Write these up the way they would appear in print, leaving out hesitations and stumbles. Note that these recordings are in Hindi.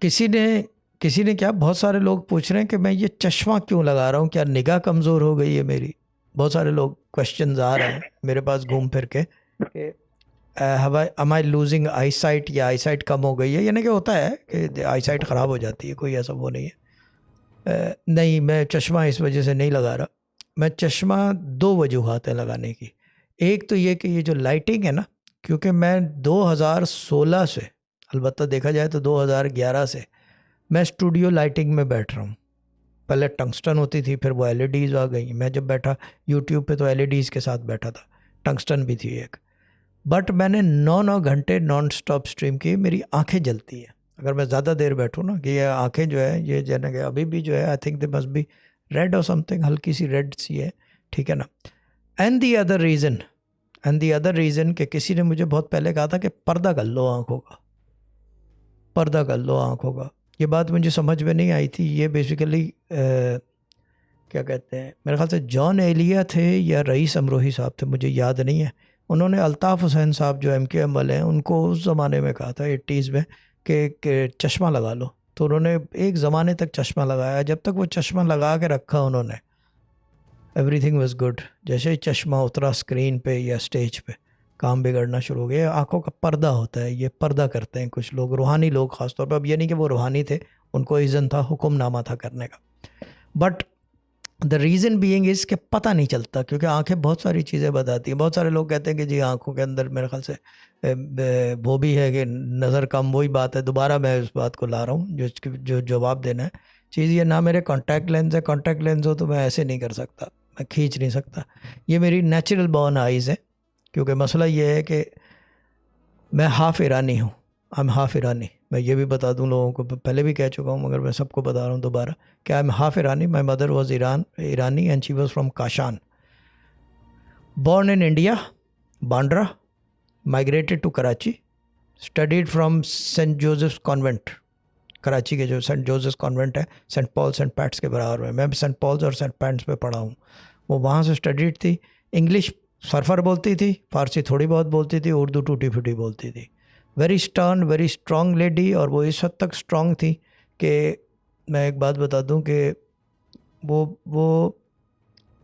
किसी ने क्या, बहुत सारे लोग पूछ रहे हैं कि मैं ये चश्मा क्यों लगा रहा हूँ, क्या निगाह कमज़ोर हो गई है मेरी। बहुत सारे लोग क्वेश्चंस आ रहे हैं मेरे पास घूम फिर के कि एम आई लूजिंग आई साइट, या आई साइट कम हो गई है। यानी कि होता है कि आई साइट ख़राब हो जाती है, कोई ऐसा वो नहीं है। नहीं, मैं चश्मा इस वजह से नहीं लगा रहा। मैं चश्मा दो वजूहात हैं लगाने की। एक तो ये कि ये जो लाइटिंग है ना, क्योंकि मैं 2016 से, अलबत्ता देखा जाए तो 2011 से मैं स्टूडियो लाइटिंग में बैठ रहा हूँ। पहले टंगस्टन होती थी, फिर वो एलईडीज़ आ गई। मैं जब बैठा यूट्यूब पे तो एलईडीज़ के साथ बैठा था, टंगस्टन भी थी एक। बट मैंने 9 घंटे नॉन स्टॉप स्ट्रीम की, मेरी आंखें जलती हैं अगर मैं ज़्यादा देर बैठूँ ना, कि ये आंखें जो है ये जैसे कि अभी भी जो है I think they must be red और समथिंग, हल्की सी रेड सी है, ठीक है ना। एंड दी अदर रीज़न कि किसी ने मुझे बहुत पहले कहा था कि पर्दा कर लो आँखों का, पर्दा कर लो आँखों का। ये बात मुझे समझ में नहीं आई थी। ये बेसिकली क्या कहते हैं, मेरे ख्याल से जॉन एलिया थे या रईस अमरोही साहब थे, मुझे याद नहीं है। उन्होंने अल्ताफ़ हुसैन साहब जो MKM वाले हैं उनको उस ज़माने में कहा था 80s में कि चश्मा लगा लो। तो उन्होंने एक ज़माने तक चश्मा लगाया। जब तक वो चश्मा लगा के रखा उन्होंने, एवरीथिंग वाज गुड। जैसे ही चश्मा उतरा स्क्रीन पे या स्टेज पे, काम बिगड़ना शुरू हो गया। आंखों का पर्दा होता है, ये पर्दा करते हैं कुछ लोग, रूहानी लोग ख़ासतौर पर। अब ये नहीं कि वो रूहानी थे, उनको इज़्ज़न था, हुक्मनामा था करने का। But the reason being is कि पता नहीं चलता, क्योंकि आंखें बहुत सारी चीज़ें बताती हैं। बहुत सारे लोग कहते हैं कि जी आंखों के अंदर मेरे ख्याल से वो भी है कि नज़र कम। वही बात है, दोबारा मैं उस बात को ला रहा हूँ जो जवाब देना है। चीज़ ये ना मेरे कॉन्टैक्ट लेंस है, कॉन्टैक्ट लेंस हो तो मैं ऐसे नहीं कर सकता, मैं खींच नहीं सकता। ये मेरी नेचुरल बॉर्न आइज़ है। क्योंकि मसला ये है कि मैं हाफ़ ईरानी हूँ, आई एम हाफ़ ईरानी। मैं ये भी बता दूँ लोगों को, पहले भी कह चुका हूँ मगर मैं सबको बता रहा हूँ दोबारा कि I am half Irani. My mother was Irani and she was from Kashan, born in India, Bandra, migrated to Karachi, studied from Saint Joseph's Convent. Karachi के जो सेंट जोसेफ्स कॉन्वेंट है, सेंट पॉल सेंट पैट्स के बराबर में, मैं भी सेंट पॉल्स और सेंट पैट्स पे पढ़ा हूँ। वो वहाँ से स्टडीड थी। इंग्लिश सरफर बोलती थी, फ़ारसी थोड़ी बहुत बोलती थी, उर्दू टूटी फूटी बोलती थी। Very stern, very strong lady. और वो इस हद तक स्ट्रॉन्ग थी कि मैं एक बात बता दूं कि वो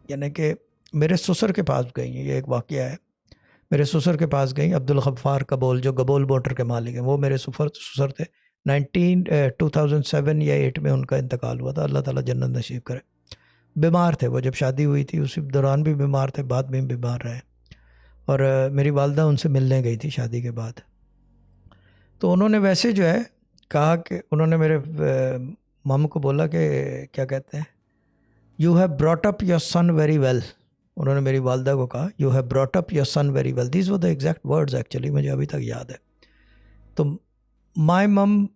यानी कि मेरे ससुर के पास गई हैं। ये एक वाक़या है। मेरे ससुर के पास गई, अब्दुल गफ्फार कबोल जो गबोल मोटर के मालिक हैं, वो मेरे ससुर थे। 2007 या 8 में उनका इंतकाल हुआ था, अल्लाह ताला जन्नत नसीब करे। बीमार थे वो, जब शादी हुई थी उसी दौरान भी बीमार थे, बाद में बीमार रहे। और मेरी वालदा उनसे मिलने गई थी शादी के बाद। तो उन्होंने वैसे जो है कहा कि उन्होंने मेरे मामू को बोला कि क्या कहते हैं, you have brought up your son very well. उन्होंने मेरी वालदा को कहा, you have brought up your son very well. These were the exact words actually, मुझे अभी तक याद है। तो माई मम,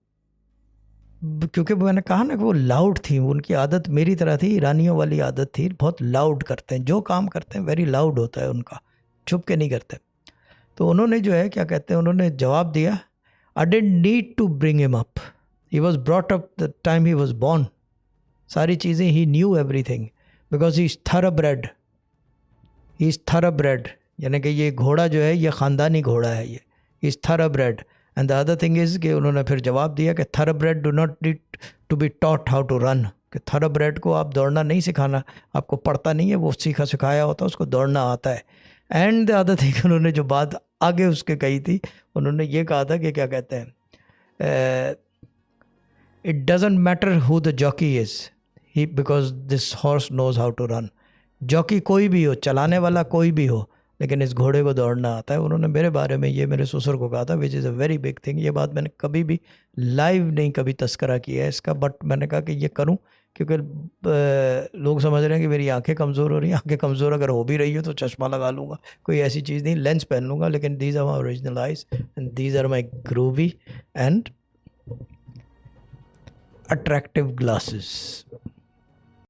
क्योंकि मैंने कहा ना कि वो लाउड थी, उनकी आदत मेरी तरह थी, ईरानियों वाली आदत थी, बहुत लाउड करते हैं, जो काम करते हैं वेरी लाउड होता है उनका, छुप के नहीं करते। तो उन्होंने जो है क्या कहते हैं, उन्होंने जवाब दिया, I didn't need to bring him up, he was brought up the time he was born. सारी चीज़ें ही new everything because he is thoroughbred, he is thoroughbred. यानी कि ये घोड़ा जो है ये ख़ानदानी घोड़ा है, ये is thoroughbred. And the other thing is कि उन्होंने फिर जवाब दिया कि thoroughbred do not need to be taught how to run. कि थॉरोब्रेड को आप दौड़ना नहीं सिखाना, आपको पड़ता नहीं है, वो सीखा सिखाया होता है, उसको दौड़ना आता है। एंड द अदर थिंग, उन्होंने जो बात आगे उसके कही थी, उन्होंने ये कहा था कि क्या कहते हैं, it doesn't matter who the jockey is, he because this horse knows how to run. Jockey कोई भी हो, चलाने वाला कोई भी हो, लेकिन इस घोड़े को दौड़ना आता है। उन्होंने मेरे बारे में ये मेरे ससुर को कहा था, which is a very big thing. ये बात मैंने कभी भी लाइव नहीं कभी तस्करा किया है इसका, बट मैंने कहा कि ये करूं क्योंकि लोग समझ रहे हैं कि मेरी आंखें कमज़ोर हो रही हैं। आंखें कमज़ोर अगर हो भी रही हो तो चश्मा लगा लूँगा, कोई ऐसी चीज़ नहीं, लेंस पहन लूँगा। लेकिन these are my original eyes and these are my groovy and attractive glasses.